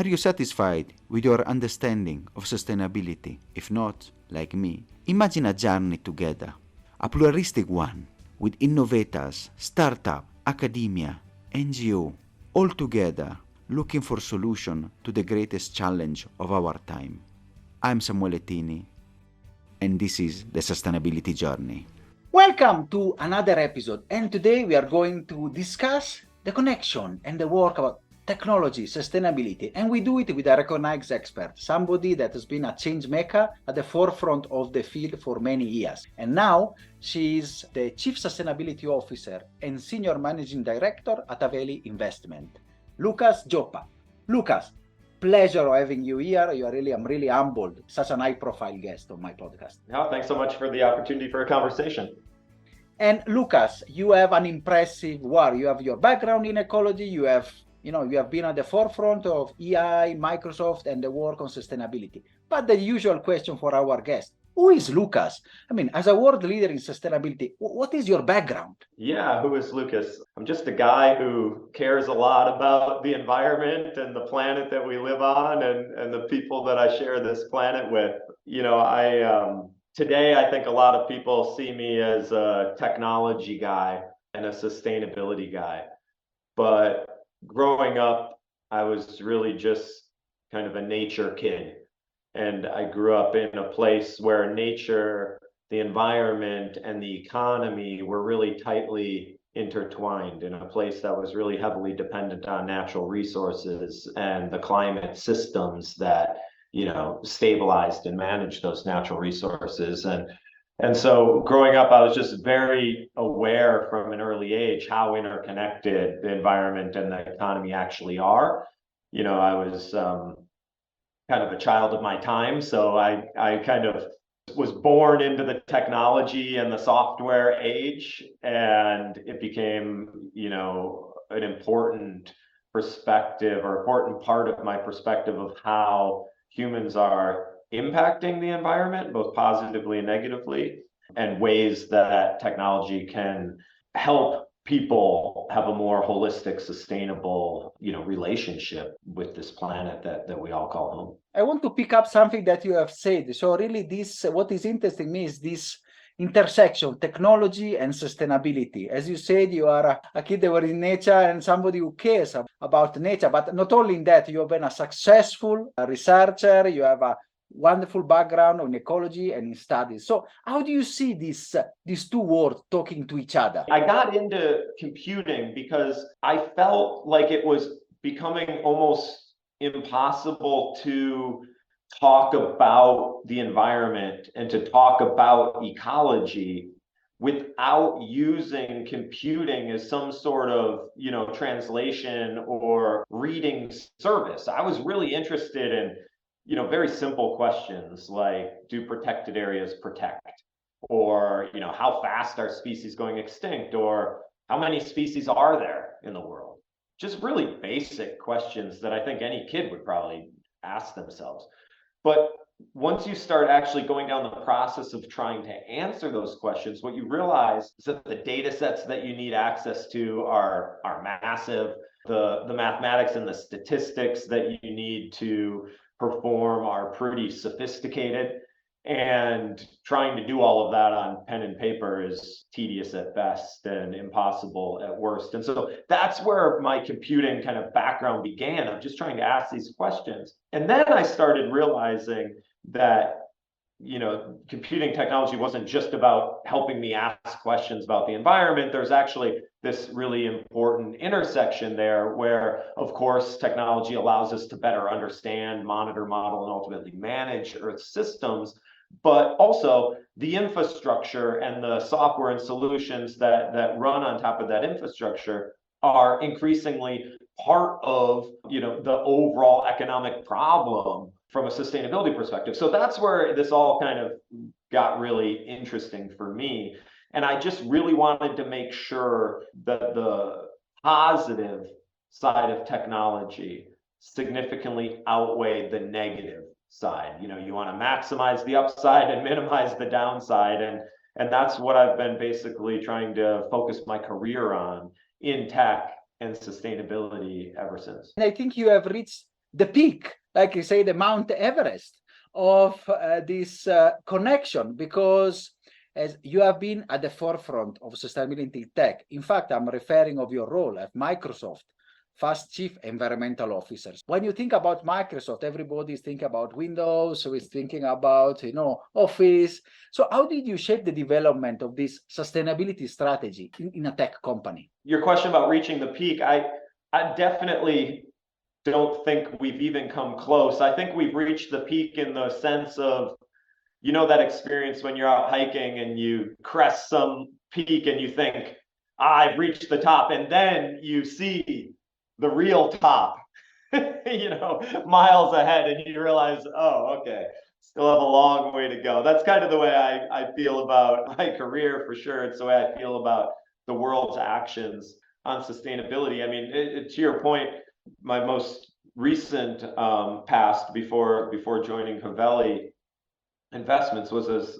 Are you satisfied with your understanding of sustainability? If not, like me, imagine a journey together, a pluralistic one, with innovators, startup, academia, NGO, all together looking for solution to the greatest challenge of our time. I'm Samuele Tini, and this is the Sustainability Journey. Welcome to another episode, and today we are going to discuss the connection and the work about technology, sustainability, and we do it with a recognized expert, somebody that has been a change maker at the forefront of the field for many years. And now she's the Chief Sustainability Officer and Senior Managing Director at Haveli Investment, Lucas Joppa. Lucas, pleasure having you here. I'm really humbled. Such an high-profile guest on my podcast. No, thanks so much for the opportunity for a conversation. And Lucas, you have an impressive work. You have your background in ecology. You have been at the forefront of EI, Microsoft, and the work on sustainability. But the usual question for our guest, who is Lucas? I mean, as a world leader in sustainability, what is your background? Yeah, who is Lucas? I'm just a guy who cares a lot about the environment and the planet that we live on and the people that I share this planet with. Today, I think a lot of people see me as a technology guy and a sustainability guy. But growing up, I was really just kind of a nature kid. And I grew up in a place where nature, the environment, and the economy were really tightly intertwined, in a place that was really heavily dependent on natural resources and the climate systems that stabilized and managed those natural resources. And so growing up, I was just very aware from an early age how interconnected the environment and the economy actually are. I was kind of a child of my time, so I kind of was born into the technology and the software age, and it became, an important perspective or important part of my perspective of how humans are impacting the environment, both positively and negatively, and ways that technology can help people have a more holistic, sustainable, relationship with this planet that we all call home. I want to pick up something that you have said. So really what is interesting to me is this intersection, technology and sustainability. As you said, you are a kid that was in nature and somebody who cares about nature, but not only in that, you have been a successful researcher, you have a wonderful background on ecology and in studies. So how do you see these two worlds talking to each other? I got into computing because I felt like it was becoming almost impossible to talk about the environment and to talk about ecology without using computing as some sort of, translation or reading service. I was really interested in, very simple questions like, do protected areas protect? Or, how fast are species going extinct? Or how many species are there in the world? Just really basic questions that I think any kid would probably ask themselves. But once you start actually going down the process of trying to answer those questions, what you realize is that the data sets that you need access to are massive. The mathematics and the statistics that you need to perform are pretty sophisticated. And trying to do all of that on pen and paper is tedious at best and impossible at worst. And so that's where my computing kind of background began, of just trying to ask these questions. And then I started realizing that, computing technology wasn't just about helping me ask questions about the environment. There's actually this really important intersection there where, of course, technology allows us to better understand, monitor, model, and ultimately manage Earth systems. But also the infrastructure and the software and solutions that run on top of that infrastructure are increasingly part of, the overall economic problem from a sustainability perspective. So that's where this all kind of got really interesting for me. And I just really wanted to make sure that the positive side of technology significantly outweighed the negative side. You want to maximize the upside and minimize the downside. And that's what I've been basically trying to focus my career on in tech and sustainability ever since. And I think you have reached the peak, like you say, the Mount Everest of this connection, because as you have been at the forefront of sustainability tech. In fact, I'm referring of your role at Microsoft, first chief environmental officer. When you think about Microsoft, everybody is thinking about Windows, so it's thinking about, Office. So how did you shape the development of this sustainability strategy in a tech company? Your question about reaching the peak, I definitely don't think we've even come close. I think we've reached the peak in the sense of, that experience when you're out hiking and you crest some peak and you think, I've reached the top, and then you see the real top, miles ahead, and you realize, oh, okay, still have a long way to go. That's kind of the way I feel about my career, for sure. It's the way I feel about the world's actions on sustainability. I mean, to your point, my most recent past before joining Haveli Investments was as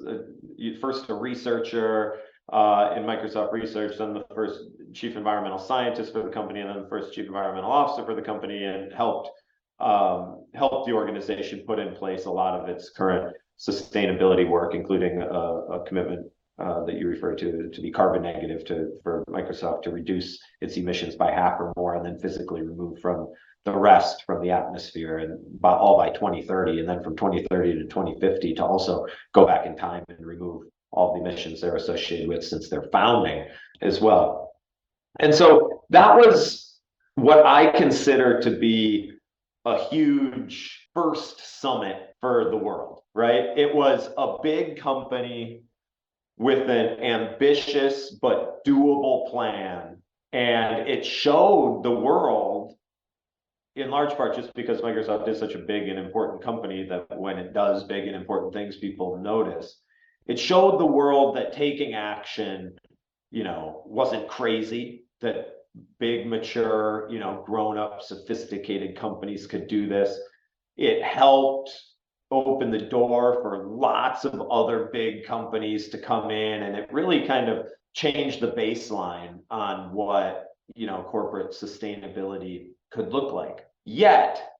first a researcher in Microsoft Research, then the first chief environmental scientist for the company, and then the first chief environmental officer for the company, and helped the organization put in place a lot of its current sustainability work, including a commitment that you refer to be carbon negative for Microsoft to reduce its emissions by half or more, and then physically remove from the rest from the atmosphere, and all by 2030, and then from 2030 to 2050 to also go back in time and remove all the emissions they're associated with since their founding as well. And so that was what I consider to be a huge first summit for the world, right? It was a big company with an ambitious but doable plan, and it showed the world, in large part just because Microsoft is such a big and important company that when it does big and important things, people notice. It showed the world that taking action, wasn't crazy, that big, mature, grown-up, sophisticated companies could do this. It helped open the door for lots of other big companies to come in, and it really kind of changed the baseline on what, corporate sustainability could look like. Yet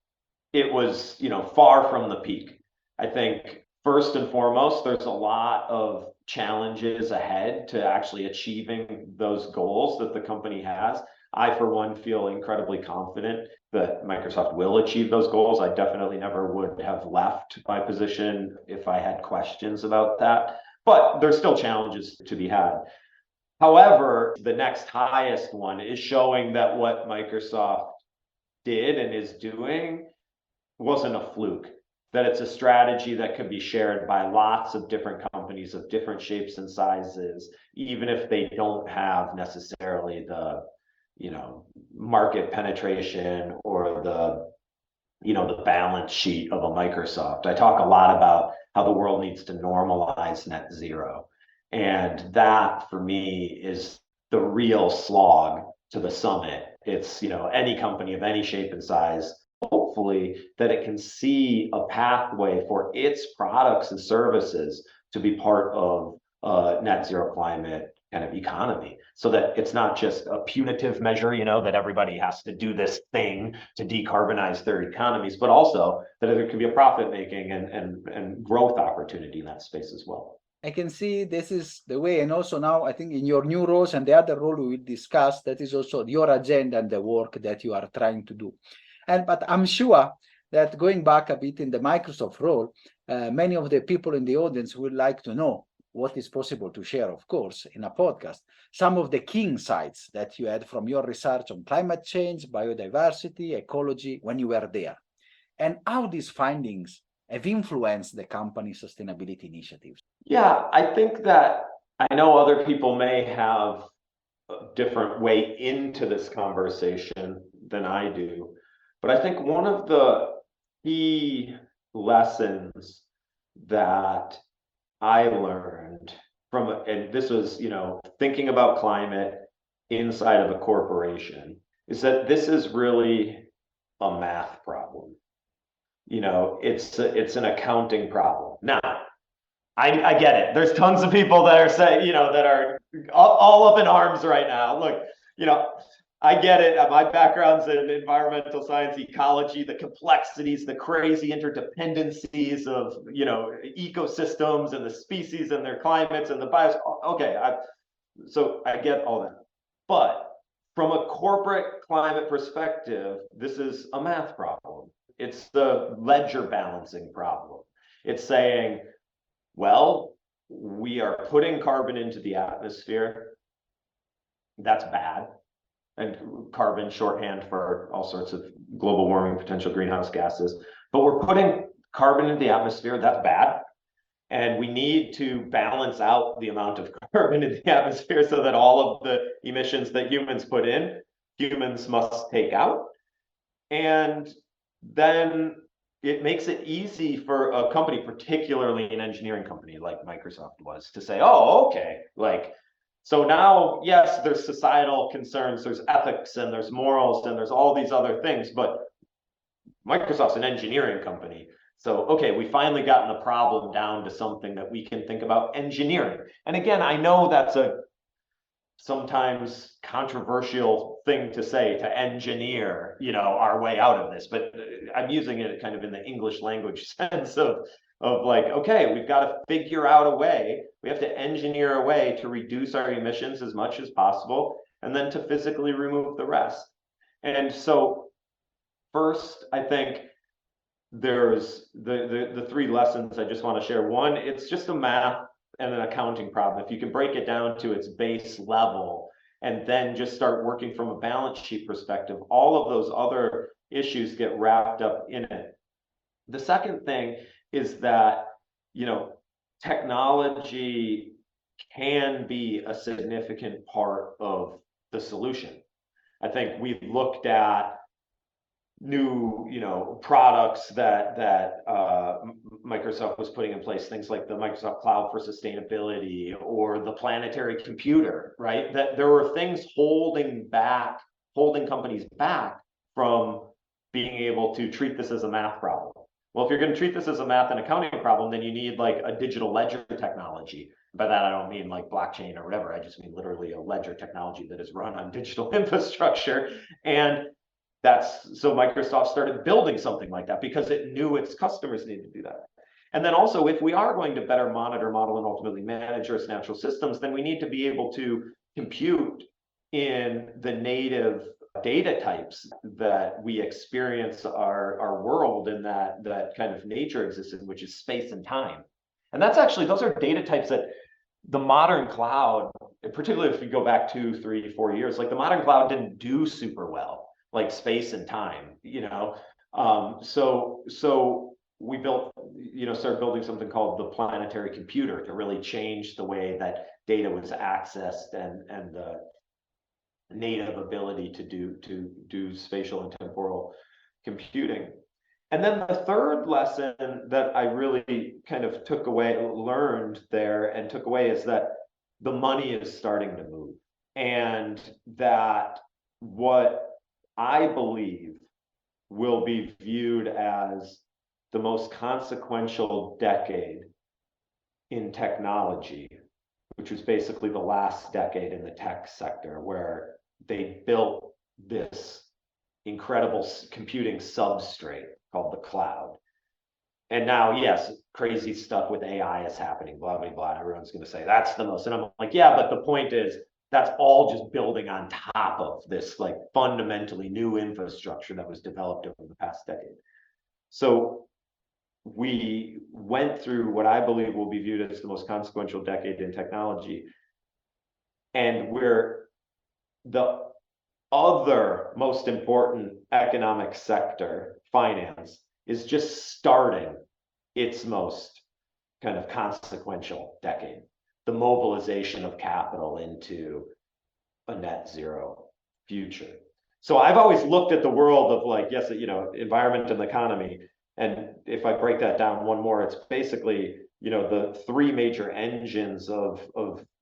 it was, far from the peak. I think first and foremost, there's a lot of challenges ahead to actually achieving those goals that the company has. I, for one, feel incredibly confident that Microsoft will achieve those goals. I definitely never would have left my position if I had questions about that, but there's still challenges to be had. However, the next highest one is showing that what Microsoft did and is doing wasn't a fluke, that it's a strategy that could be shared by lots of different companies of different shapes and sizes, even if they don't have necessarily the, market penetration or the balance sheet of a Microsoft. I talk a lot about how the world needs to normalize net zero. And that, for me, is the real slog to the summit. It's, any company of any shape and size, hopefully, that it can see a pathway for its products and services to be part of net zero climate kind of economy, so that it's not just a punitive measure, that everybody has to do this thing to decarbonize their economies, but also that there can be a profit-making and growth opportunity in that space as well. I can see this is the way, and also now I think in your new roles and the other role we will discuss, that is also your agenda and the work that you are trying to do. But I'm sure that going back a bit in the Microsoft role, many of the people in the audience would like to know what is possible to share, of course, in a podcast, some of the key insights that you had from your research on climate change, biodiversity, ecology, when you were there, and how these findings have influenced the company's sustainability initiatives. Yeah, I think that I know other people may have a different way into this conversation than I do, but I think one of the key lessons that I learned from, and this was, thinking about climate inside of a corporation, is that this is really a math problem. It's an accounting problem. Now, I get it. There's tons of people that are saying, that are all up in arms right now. Look, I get it. My background's in environmental science, ecology, the complexities, the crazy interdependencies of, ecosystems and the species and their climates and the bios. Okay, so I get all that. But from a corporate climate perspective, this is a math problem. It's the ledger balancing problem. It's saying, well, we are putting carbon into the atmosphere. That's bad. And carbon, shorthand for all sorts of global warming, potential greenhouse gases. But we're putting carbon into the atmosphere. That's bad. And we need to balance out the amount of carbon in the atmosphere so that all of the emissions that humans put in, humans must take out. And then it makes it easy for a company, particularly an engineering company like Microsoft was, to say, oh, okay, so now, yes, there's societal concerns, there's ethics, and there's morals, and there's all these other things, but Microsoft's an engineering company. So, okay, we finally gotten the problem down to something that we can think about engineering. And again, I know that's a sometimes controversial thing to say, to engineer, our way out of this, but I'm using it kind of in the English language sense of like, okay, we've got to figure out a way. We have to engineer a way to reduce our emissions as much as possible, and then to physically remove the rest. And so first, I think there's the three lessons I just want to share. One, it's just a math and an accounting problem. If you can break it down to its base level and then just start working from a balance sheet perspective, all of those other issues get wrapped up in it. The second thing is that, technology can be a significant part of the solution. I think we've looked at new, products that Microsoft was putting in place, things like the Microsoft Cloud for Sustainability or the planetary computer, right? That there were things holding companies back from being able to treat this as a math problem. Well, if you're going to treat this as a math and accounting problem, then you need like a digital ledger technology. By that, I don't mean like blockchain or whatever. I just mean literally a ledger technology that is run on digital infrastructure. And so Microsoft started building something like that because it knew its customers needed to do that. And then also, if we are going to better monitor, model, and ultimately manage Earth's natural systems, then we need to be able to compute in the native data types that we experience our world in that kind of nature exists in, which is space and time. And that's actually, those are data types that the modern cloud, particularly if you go back 2, 3, 4 years, like the modern cloud didn't do super well, like space and time, so we started building something called the planetary computer to really change the way that data was accessed and the native ability to do spatial and temporal computing. And then the third lesson that I really kind of learned there and took away is that the money is starting to move, and that what I believe will be viewed as the most consequential decade in technology, which was basically the last decade in the tech sector, where they built this incredible computing substrate called the cloud. And now, yes, crazy stuff with AI is happening, blah, blah, blah. Everyone's going to say that's the most. And I'm like, yeah, but the point is, that's all just building on top of this like fundamentally new infrastructure that was developed over the past decade. So we went through what I believe will be viewed as the most consequential decade in technology. And where the other most important economic sector, finance, is just starting its most kind of consequential decade. The mobilization of capital into a net zero future. So I've always looked at the world of like, yes, environment and the economy. And if I break that down one more, it's basically, the three major engines of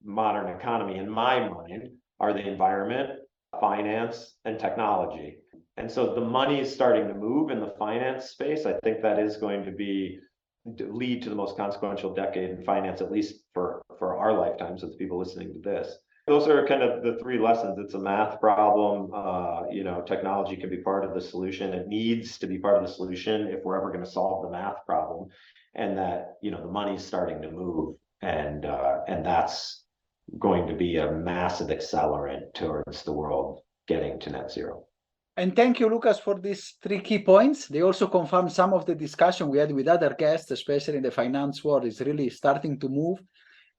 modern economy in my mind are the environment, finance, and technology. And so the money is starting to move in the finance space. I think that is going to lead to the most consequential decade in finance, at least for our lifetimes, of the people listening to this. those are kind of the three lessons. It's a math problem. Technology can be part of the solution. It needs to be part of the solution if we're ever going to solve the math problem, and that, the money's starting to move, and that's going to be a massive accelerant towards the world getting to net zero. And thank you, Lucas, for these 3 key points. They also confirm some of the discussion we had with other guests, especially in the finance world, is really starting to move.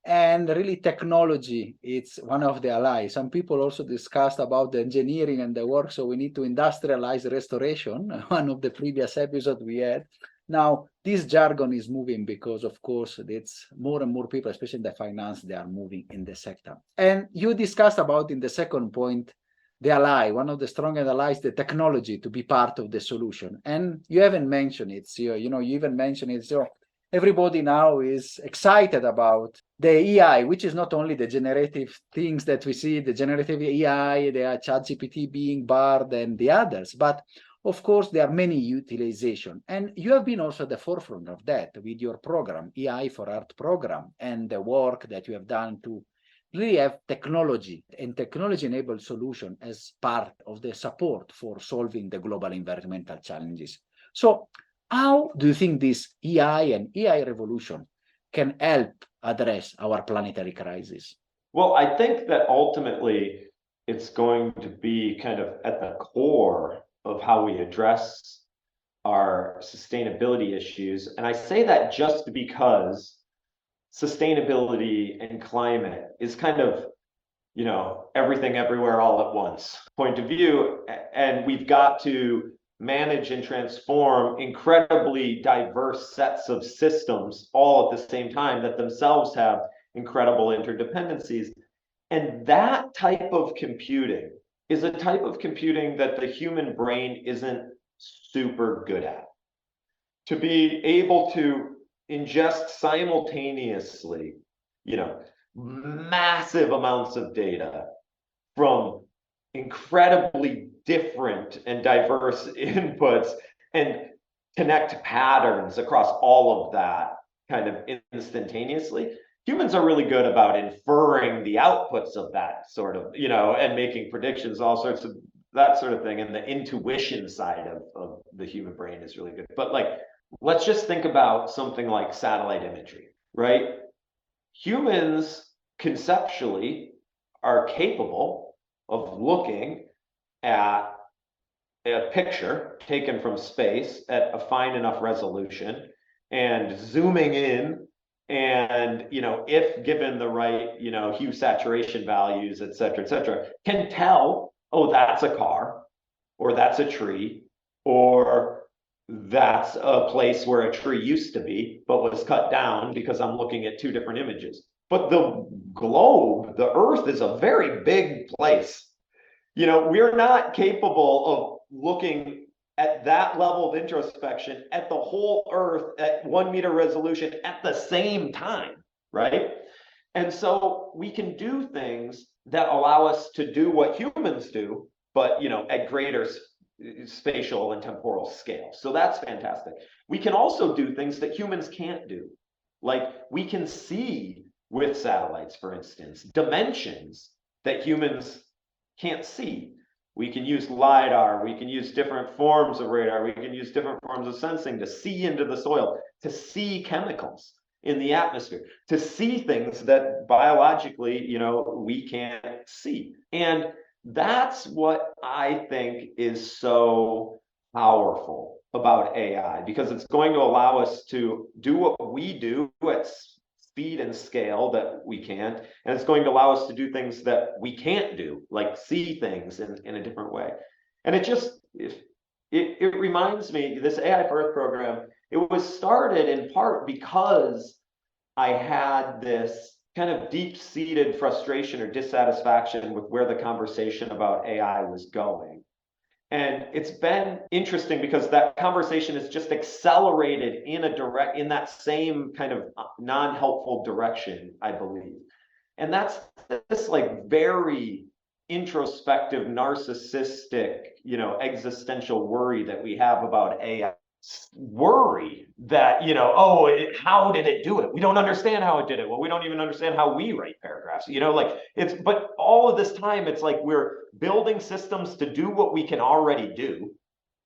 And really, technology, it's one of the allies. Some people also discussed about the engineering and the work, so we need to industrialize restoration, one of the previous episodes we had. Now, this jargon is moving because, of course, it's more and more people, especially in the finance, they are moving in the sector. And you discussed about, in the second point, the ally, one of the strongest allies, the technology, to be part of the solution. And you haven't mentioned it, so, you even mentioned it, so everybody now is excited about the AI, which is not only the generative things that we see, the generative AI, the ChatGPT, being Bard, and the others, but of course, there are many utilization. And you have been also at the forefront of that with your program, AI for Art program, and the work that you have done to really have technology and technology-enabled solution as part of the support for solving the global environmental challenges. So how do you think this AI and AI revolution can help address our planetary crisis? Well, I think that ultimately it's going to be kind of at the core of how we address our sustainability issues. And I say that just because sustainability and climate is kind of, everything everywhere all at once point of view. And we've got to manage and transform incredibly diverse sets of systems all at the same time that themselves have incredible interdependencies. And that type of computing is a type of computing that the human brain isn't super good at. To be able to ingest simultaneously, massive amounts of data from incredibly different and diverse inputs and connect patterns across all of that kind of instantaneously. Humans are really good about inferring the outputs of that sort of, and making predictions, all sorts of that sort of thing. And the intuition side of the human brain is really good. But let's just think about something like satellite imagery, right? Humans conceptually are capable of looking at a picture taken from space at a fine enough resolution and zooming in, and if given the right hue saturation values, et cetera, can tell, oh, that's a car, or that's a tree, or that's a place where a tree used to be but was cut down, because I'm looking at 2 different images. But the globe, the Earth, is a very big place. We're not capable of looking at that level of introspection at the whole Earth at 1 meter resolution at the same time, right? And so we can do things that allow us to do what humans do, but at greater spatial and temporal scale. So that's fantastic. We can also do things that humans can't do. Like, we can see with satellites, for instance, dimensions that humans can't see. We can use LiDAR, we can use different forms of radar, we can use different forms of sensing to see into the soil, to see chemicals in the atmosphere, to see things that biologically, we can't see. And that's what I think is so powerful about AI, because it's going to allow us to do what we do at speed and scale that we can't, and it's going to allow us to do things that we can't do, like see things in a different way. And it reminds me, this AI for Earth program, it was started in part because I had this kind of deep-seated frustration or dissatisfaction with where the conversation about AI was going. And it's been interesting because that conversation is just accelerated in that same kind of non-helpful direction, I believe. And that's this very introspective, narcissistic, existential worry that we have about AI worry that, oh, how did it do it? We don't understand how it did it. Well, we don't even understand how we write paragraphs, but all of this time, it's like we're building systems to do what we can already do.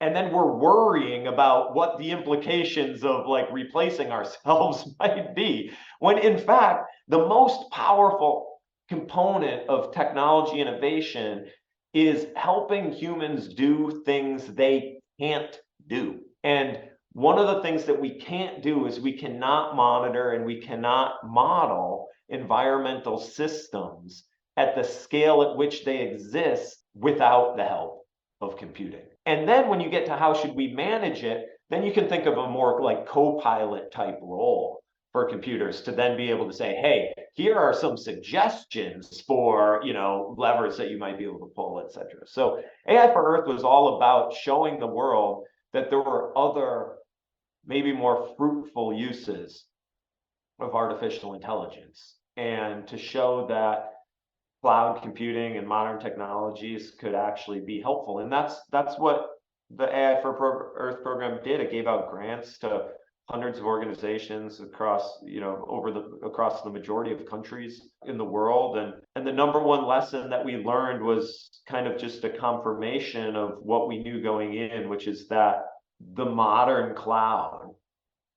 And then we're worrying about what the implications of like replacing ourselves might be. When in fact, the most powerful component of technology innovation is helping humans do things they can't do. And one of the things that we can't do is we cannot monitor and we cannot model environmental systems at the scale at which they exist without the help of computing. And then when you get to how should we manage it, then you can think of a more like co-pilot type role for computers to then be able to say, hey, here are some suggestions for, levers that you might be able to pull, et cetera. So AI for Earth was all about showing the world that there were other, maybe more fruitful uses of artificial intelligence, and to show that cloud computing and modern technologies could actually be helpful. And that's what the AI for Earth program did. It gave out grants to hundreds of organizations across, across the majority of countries in the world. And the number one lesson that we learned was kind of just a confirmation of what we knew going in, which is that the modern cloud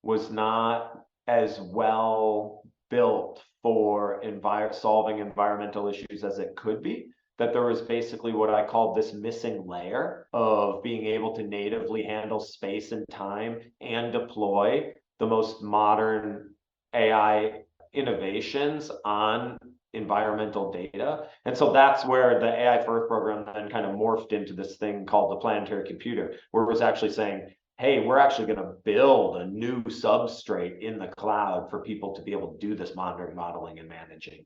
was not as well built for solving environmental issues as it could be, that there was basically what I called this missing layer of being able to natively handle space and time and deploy the most modern AI innovations on environmental data. And so that's where the AI for Earth program then kind of morphed into this thing called the planetary computer, where it was actually saying, hey, we're actually going to build a new substrate in the cloud for people to be able to do this monitoring, modeling, and managing.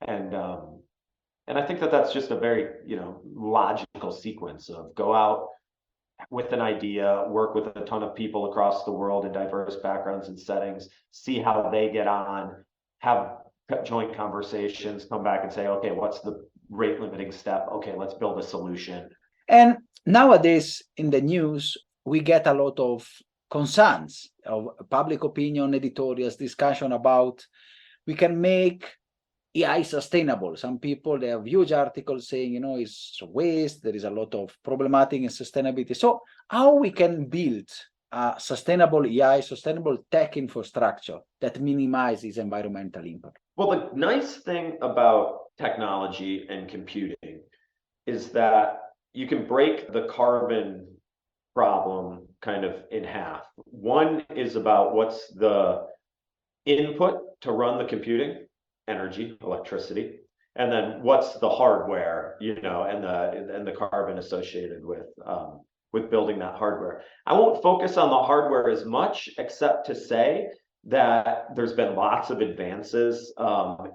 And I think that that's just a very, logical sequence of go out with an idea, work with a ton of people across the world in diverse backgrounds and settings, see how they get on, have joint conversations, come back and say, okay, what's the rate limiting step? Okay, let's build a solution. And nowadays in the news, we get a lot of concerns of public opinion, editorials, discussion about we can make AI sustainable. Some people, they have huge articles saying, it's a waste, there is a lot of problematic in sustainability. So how we can build a sustainable AI, sustainable tech infrastructure that minimizes environmental impact? Well, the nice thing about technology and computing is that you can break the carbon problem kind of in half. One is about what's the input to run the computing, energy, electricity, and then what's the hardware, and the carbon associated with building that hardware. I won't focus on the hardware as much, except to say that there's been lots of advances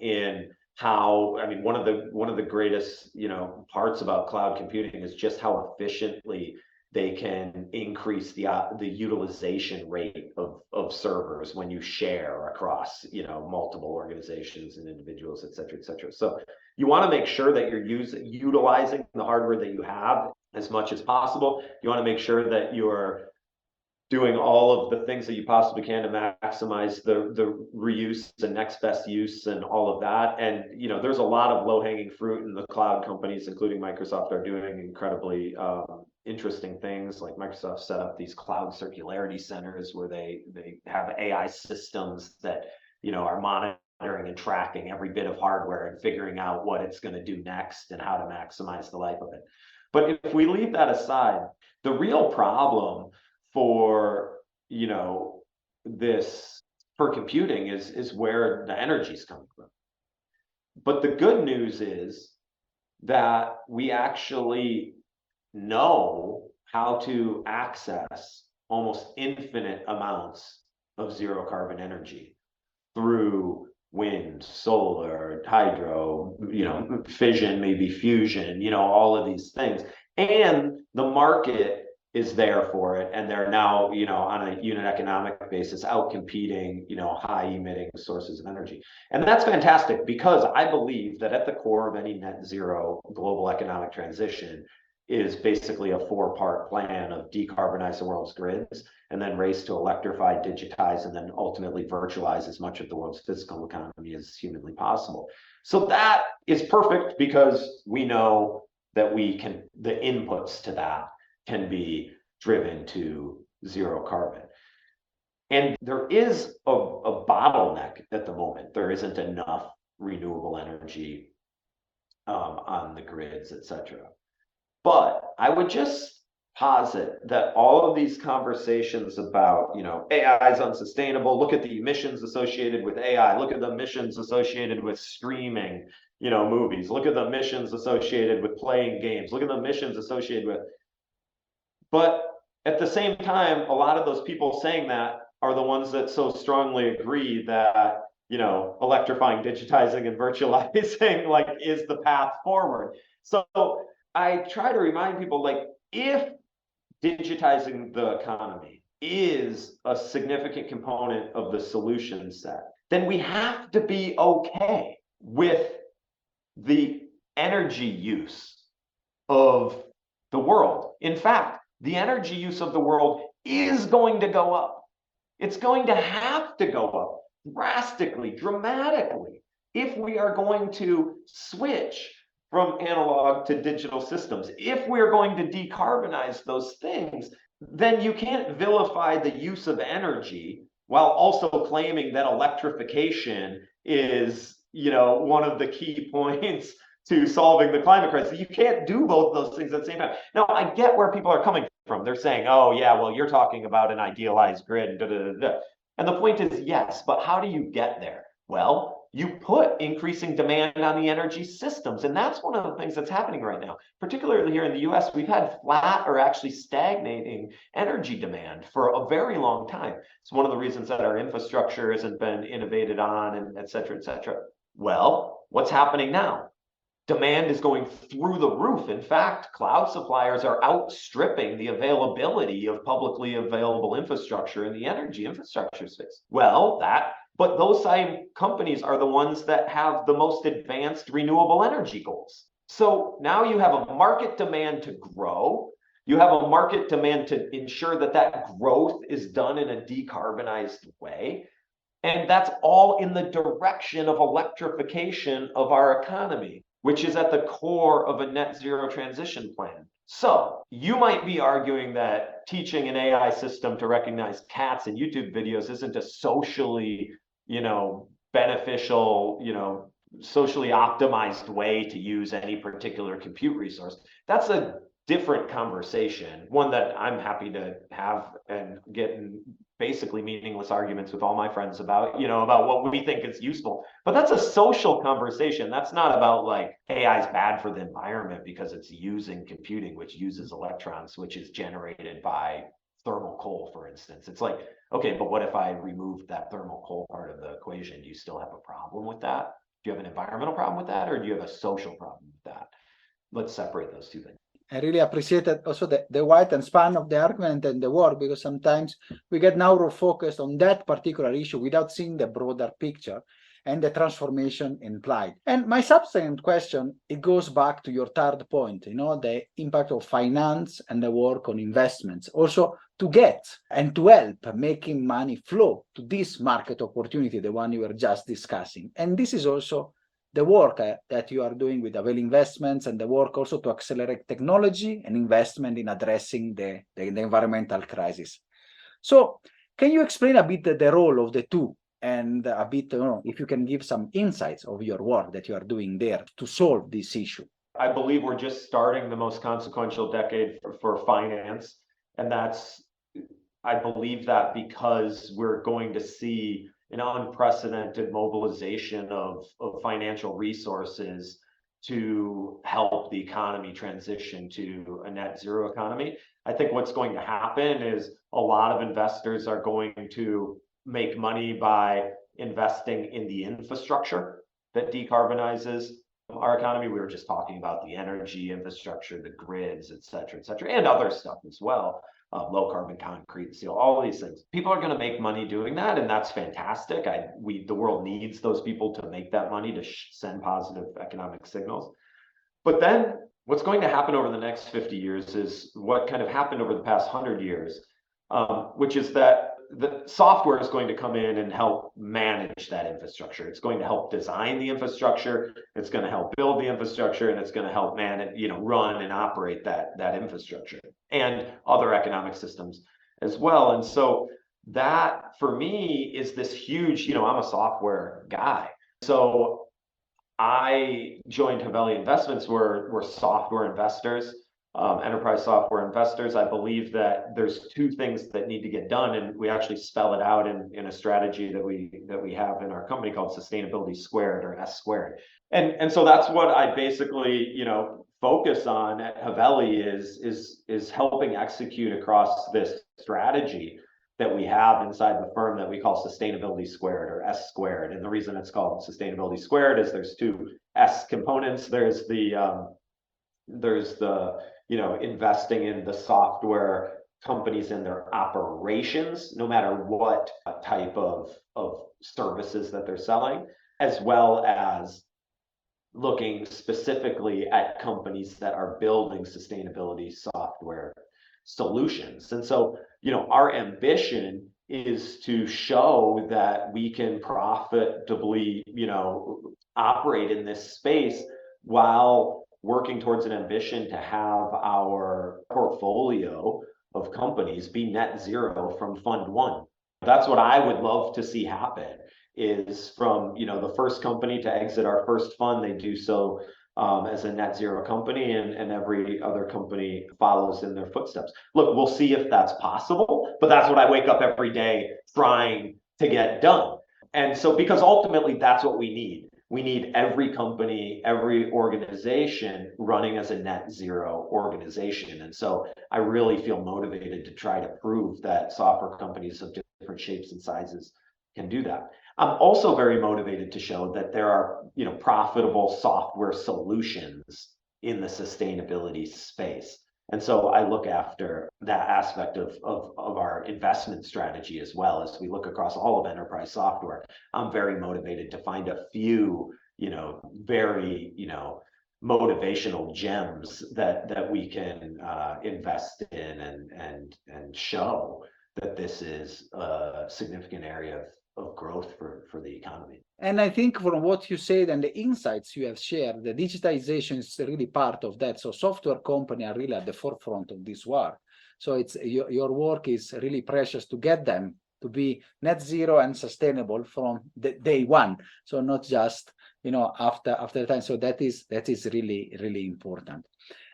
in how, one of the greatest, parts about cloud computing is just how efficiently they can increase the utilization rate of servers when you share across, multiple organizations and individuals, et cetera, et cetera. So you want to make sure that you're utilizing the hardware that you have as much as possible. You want to make sure that you're doing all of the things that you possibly can to maximize the reuse and next best use and all of that. And, there's a lot of low-hanging fruit, and the cloud companies, including Microsoft, are doing incredibly interesting things. Like Microsoft set up these cloud circularity centers where they have AI systems that, are monitoring and tracking every bit of hardware and figuring out what it's going to do next and how to maximize the life of it. But if we leave that aside, the real problem for this for computing is where the energy is coming from. But the good news is that we actually know how to access almost infinite amounts of zero carbon energy through wind, solar, hydro, fission, maybe fusion, all of these things. And the market is there for it, and they're now, on a unit economic basis, out competing, high emitting sources of energy. And that's fantastic, because I believe that at the core of any net zero global economic transition is basically a 4-part plan of decarbonize the world's grids and then race to electrify, digitize, and then ultimately virtualize as much of the world's physical economy as humanly possible. So that is perfect because we know that the inputs to that can be driven to zero carbon. And there is a bottleneck at the moment. There isn't enough renewable energy on the grids, etc. But I would just posit that all of these conversations about, AI is unsustainable, look at the emissions associated with AI, look at the emissions associated with streaming, movies, look at the emissions associated with playing games, look at the emissions associated with, but at the same time, a lot of those people saying that are the ones that so strongly agree that, electrifying, digitizing, and virtualizing is the path forward. So I try to remind people, if digitizing the economy is a significant component of the solution set, then we have to be okay with the energy use of the world. In fact, the energy use of the world is going to go up. It's going to have to go up drastically, dramatically, if we are going to switch from analog to digital systems. If we're going to decarbonize those things, then you can't vilify the use of energy while also claiming that electrification is, one of the key points to solving the climate crisis. You can't do both those things at the same time. Now, I get where people are coming from. They're saying, oh, yeah, well, you're talking about an idealized grid. Da, da, da, da. And the point is, yes, but how do you get there? Well, you put increasing demand on the energy systems. And that's one of the things that's happening right now. Particularly here in the US, we've had flat or actually stagnating energy demand for a very long time. It's one of the reasons that our infrastructure hasn't been innovated on, and et cetera, et cetera. Well, what's happening now? Demand is going through the roof. In fact, cloud suppliers are outstripping the availability of publicly available infrastructure in the energy infrastructure space. But those same companies are the ones that have the most advanced renewable energy goals. So now you have a market demand to grow. You have a market demand to ensure that that growth is done in a decarbonized way. And that's all in the direction of electrification of our economy, which is at the core of a net zero transition plan. So you might be arguing that teaching an AI system to recognize cats in YouTube videos isn't a socially, beneficial, socially optimized way to use any particular compute resource. That's a different conversation, one that I'm happy to have and get in basically meaningless arguments with all my friends about, about what we think is useful. But that's a social conversation. That's not about AI is bad for the environment because it's using computing, which uses electrons, which is generated by thermal coal, for instance. It's okay, but what if I removed that thermal coal part of the equation? Do you still have a problem with that? Do you have an environmental problem with that? Or do you have a social problem with that? Let's separate those two things. I really appreciated also the width and span of the argument and the work, because sometimes we get narrow focused on that particular issue without seeing the broader picture and the transformation implied. And my subsequent question, it goes back to your third point, the impact of finance and the work on investments, also to get and to help making money flow to this market opportunity, the one you were just discussing. And this is also the work that you are doing with Haveli Investments, and the work also to accelerate technology and investment in addressing the environmental crisis. So can you explain a bit the role of the two, and a bit, if you can give some insights of your work that you are doing there to solve this issue? I believe we're just starting the most consequential decade for finance. And I believe that because we're going to see an unprecedented mobilization of financial resources to help the economy transition to a net zero economy. I think what's going to happen is a lot of investors are going to make money by investing in the infrastructure that decarbonizes our economy. We were just talking about the energy infrastructure, the grids, et cetera, and other stuff as well. Low carbon concrete, steel, all of these things. People are going to make money doing that, and that's fantastic. The world needs those people to make that money to send positive economic signals. But then what's going to happen over the next 50 years is what kind of happened over the past 100 years, which is that the software is going to come in and help manage that infrastructure. It's going to help design the infrastructure. It's going to help build the infrastructure, and it's going to help manage, run and operate that infrastructure and other economic systems as well. And so that for me is this huge, I'm a software guy. So I joined Haveli Investments. We're software investors, enterprise software investors. I believe that there's two things that need to get done, and we actually spell it out in a strategy that we have in our company called Sustainability Squared, or S Squared. And so that's what I basically focus on at Haveli is helping execute across this strategy that we have inside the firm that we call Sustainability Squared, or S Squared. And the reason it's called Sustainability Squared is there's two S components. There's the investing in the software companies and their operations, no matter what type of services that they're selling, as well as looking specifically at companies that are building sustainability software solutions. And so, our ambition is to show that we can profitably, operate in this space while working towards an ambition to have our portfolio of companies be net zero from fund one. That's what I would love to see happen, is from, the first company to exit our first fund, they do so as a net zero company, and every other company follows in their footsteps. Look, we'll see if that's possible, but that's what I wake up every day trying to get done. And so, because ultimately that's what we need. We need every company, every organization running as a net zero organization. And so I really feel motivated to try to prove that software companies of different shapes and sizes can do that. I'm also very motivated to show that there are, profitable software solutions in the sustainability space. And so I look after that aspect of our investment strategy as well. As we look across all of enterprise software, I'm very motivated to find a few, very, motivational gems that we can invest in and show that this is a significant area of growth for the economy. And I think from what you said and the insights you have shared, the digitization is really part of that. So software companies are really at the forefront of this war. So it's your work is really precious to get them to be net zero and sustainable from the day one. So not just after the time. So that is really, really important.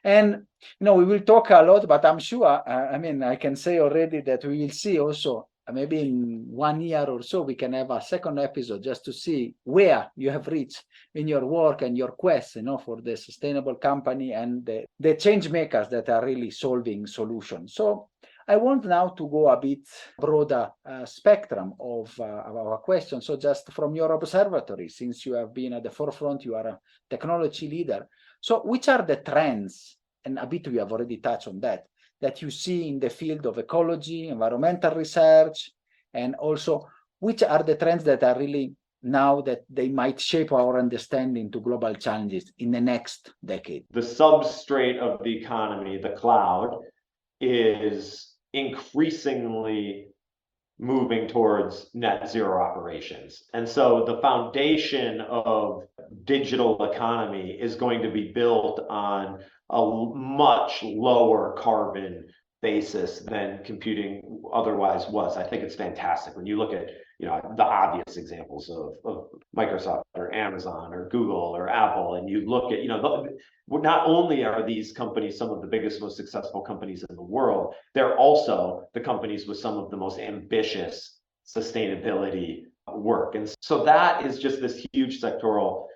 And we will talk a lot, but I'm sure I can say already that we will see also maybe in 1 year or so we can have a second episode just to see where you have reached in your work and your quest for the sustainable company and the change makers that are really solving solutions. So I want now to go a bit broader spectrum of our questions. So just from your observatory, since you have been at the forefront, you are a technology leader. So which are the trends, and a bit we have already touched on that you see in the field of ecology, environmental research, and also which are the trends that are really now that they might shape our understanding to global challenges in the next decade? The substrate of the economy, the cloud, is increasingly moving towards net zero operations. And so the foundation of digital economy is going to be built on a much lower carbon basis than computing otherwise was. I think it's fantastic when you look at the obvious examples of Microsoft or Amazon or Google or Apple, and you look at not only are these companies some of the biggest, most successful companies in the world, they're also the companies with some of the most ambitious sustainability work. And so that is just this huge sectoral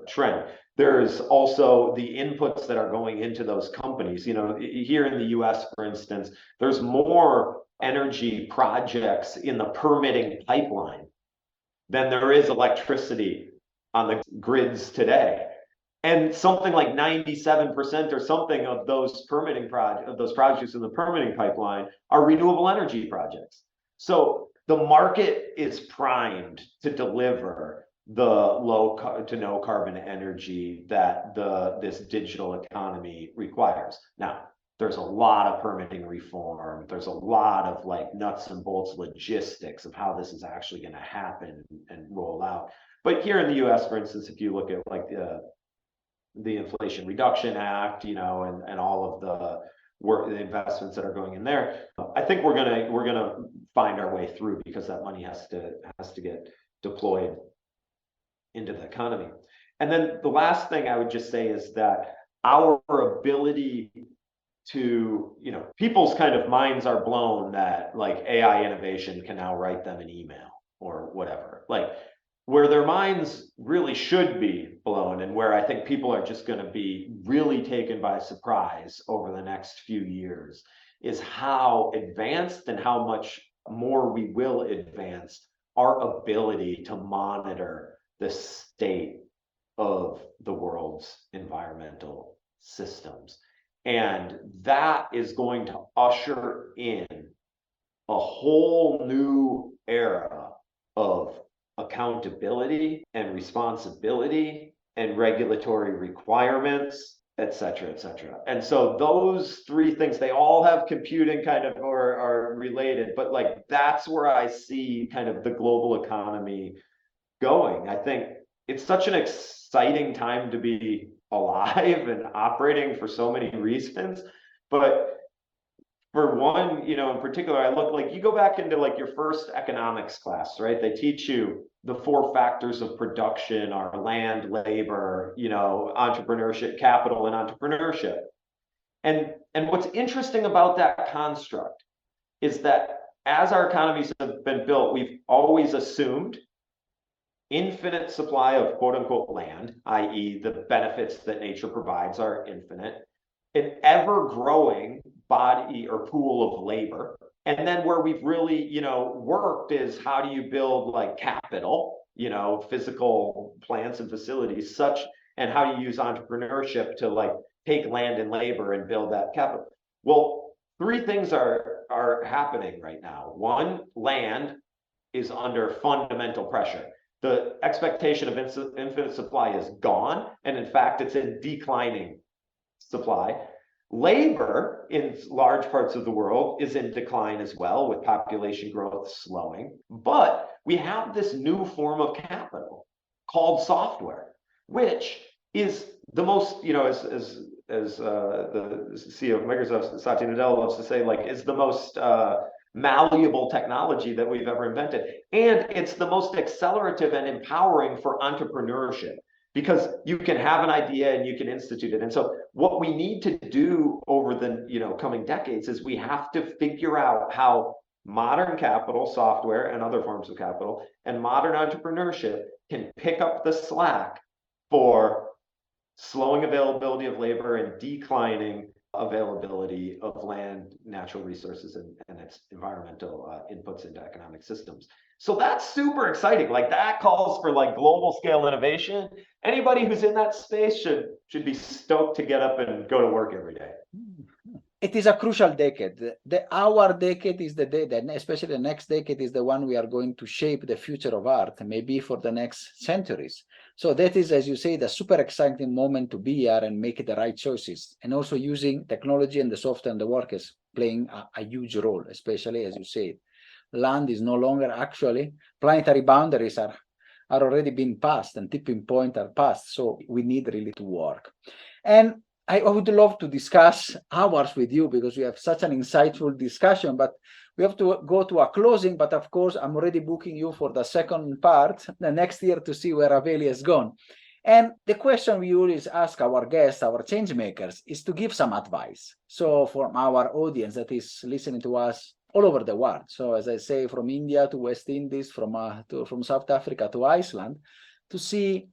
trend. There's also the inputs that are going into those companies. Here in the US, for instance, there's more energy projects in the permitting pipeline than there is electricity on the grids today. And something like 97% or something of those projects in the permitting pipeline are renewable energy projects. So the market is primed to deliver the low to no carbon energy that this digital economy requires. Now, there's a lot of permitting reform. There's a lot of like nuts and bolts logistics of how this is actually going to happen and roll out. But here in the US, for instance, if you look at like the Inflation Reduction Act, you know, and all of the investments that are going in there, I think we're gonna find our way through, because that money has to get deployed into the economy. And then the last thing I would just say is that our ability to, you know, people's kind of minds are blown that like AI innovation can now write them an email or whatever. Like, where their minds really should be blown, and where I think people are just going to be really taken by surprise over the next few years, is how advanced and how much more we will advance our ability to monitor the state of the world's environmental systems. And that is going to usher in a whole new era of accountability and responsibility and regulatory requirements, et cetera, et cetera. And so those three things, they all have computing kind of, or are related, but like that's where I see kind of the global economy going. I think it's such an exciting time to be alive and operating for so many reasons. But for one, you know, in particular, I look like you go back into like your first economics class, right? They teach you the 4 factors of production are land, labor, you know, entrepreneurship, capital, and entrepreneurship. And what's interesting about that construct is that as our economies have been built, we've always assumed infinite supply of quote unquote land, i.e. the benefits that nature provides are infinite, an ever growing body or pool of labor. And then where we've really, you know, worked is how do you build like capital, you know, physical plants and facilities such, and how do you use entrepreneurship to like take land and labor and build that capital. Well, 3 things are happening right now. One, land is under fundamental pressure. The expectation of infinite supply is gone, and in fact, it's in declining supply. Labor in large parts of the world is in decline as well, with population growth slowing. But we have this new form of capital called software, which is the most, you know, as the CEO of Microsoft, Satya Nadella, loves to say, like, is the most malleable technology that we've ever invented. And it's the most accelerative and empowering for entrepreneurship, because you can have an idea and you can institute it. And so what we need to do over the, you know, coming decades is we have to figure out how modern capital, software, and other forms of capital, and modern entrepreneurship can pick up the slack for slowing availability of labor and declining availability of land, natural resources, and its environmental inputs into economic systems. So that's super exciting. Like, that calls for like global scale innovation. Anybody who's in that space should be stoked to get up and go to work every day. It is a crucial decade. Our decade is the day that, especially the next decade, is the one we are going to shape the future of art, maybe for the next centuries. So that is, as you say, the super exciting moment to be here and make the right choices. And also using technology and the software and the work is playing a huge role, especially as you said. Land is no longer actually, planetary boundaries are already being passed and tipping point are passed. So we need really to work. And I would love to discuss hours with you because we have such an insightful discussion, but we have to go to a closing. But of course, I'm already booking you for the second part, the next year, to see where Haveli has gone. And the question we always ask our guests, our change makers, is to give some advice. So from our audience that is listening to us all over the world. So as I say, from India to West Indies, from South Africa to Iceland, to see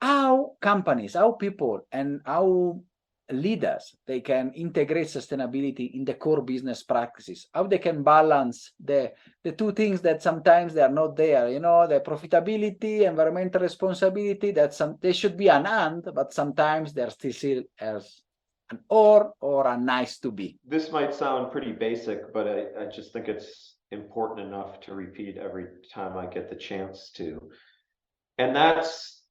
how companies, how people, and how leaders, they can integrate sustainability in the core business practices, how they can balance the 2 things that sometimes they are not there, you know, the profitability, environmental responsibility, that they should be an and, but sometimes they're still as an or a nice to be. This might sound pretty basic, but I just think it's important enough to repeat every time I get the chance to. And that's,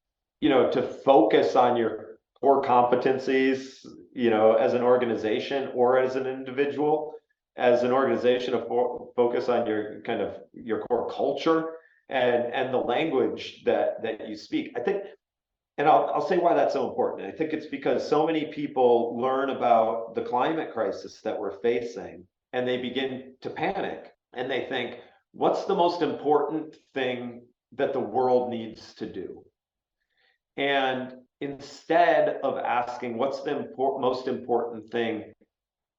to focus on your core competencies, as an organization or as an individual. As an organization, to focus on your core culture and the language that you speak. I think, and I'll say why that's so important. I think it's because so many people learn about the climate crisis that we're facing, and they begin to panic, and they think, what's the most important thing that the world needs to do? And instead of asking, what's the most important thing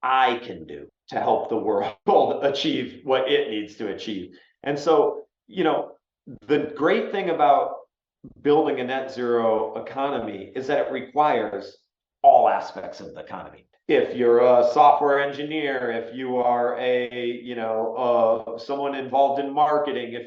I can do to help the world achieve what it needs to achieve? And so, the great thing about building a net zero economy is that it requires all aspects of the economy. If you're a software engineer, if you are someone involved in marketing,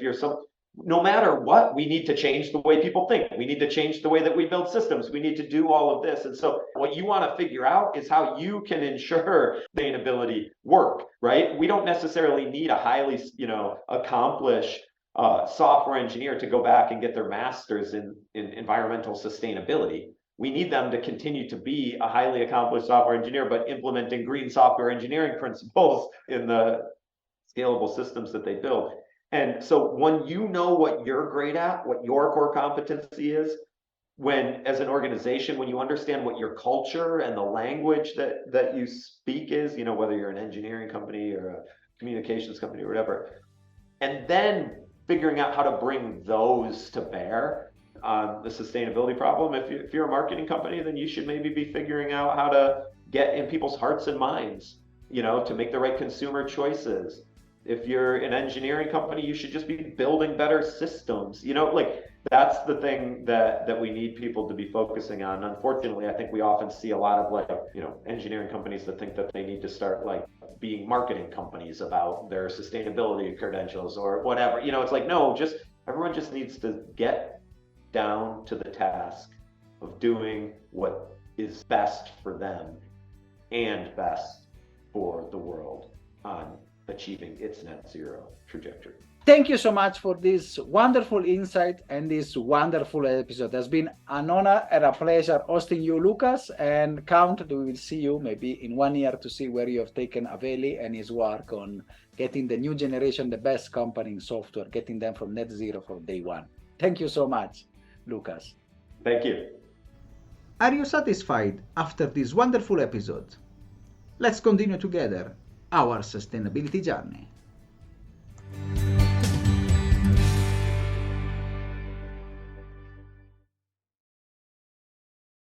no matter what, we need to change the way people think. We need to change the way that we build systems. We need to do all of this. And so what you want to figure out is how you can ensure sustainability work, right? We don't necessarily need a highly, accomplished software engineer to go back and get their master's in environmental sustainability. We need them to continue to be a highly accomplished software engineer, but implementing green software engineering principles in the scalable systems that they build. And so when you know what you're great at, what your core competency is, when as an organization, when you understand what your culture and the language that you speak is, whether you're an engineering company or a communications company or whatever, and then figuring out how to bring those to bear on the sustainability problem. If you're a marketing company, then you should maybe be figuring out how to get in people's hearts and minds, to make the right consumer choices. If you're an engineering company, you should just be building better systems. That's the thing that we need people to be focusing on. Unfortunately, I think we often see a lot of engineering companies that think that they need to start being marketing companies about their sustainability credentials or whatever. It's no, everyone just needs to get down to the task of doing what is best for them and best for the world on achieving its net zero trajectory. Thank you so much for this wonderful insight and this wonderful episode. It has been an honor and a pleasure hosting you, Lucas, and count we will see you maybe in 1 year to see where you have taken Haveli and his work on getting the new generation, the best company in software, getting them from net zero from day one. Thank you so much, Lucas. Thank you. Are you satisfied after this wonderful episode? Let's continue together our sustainability journey.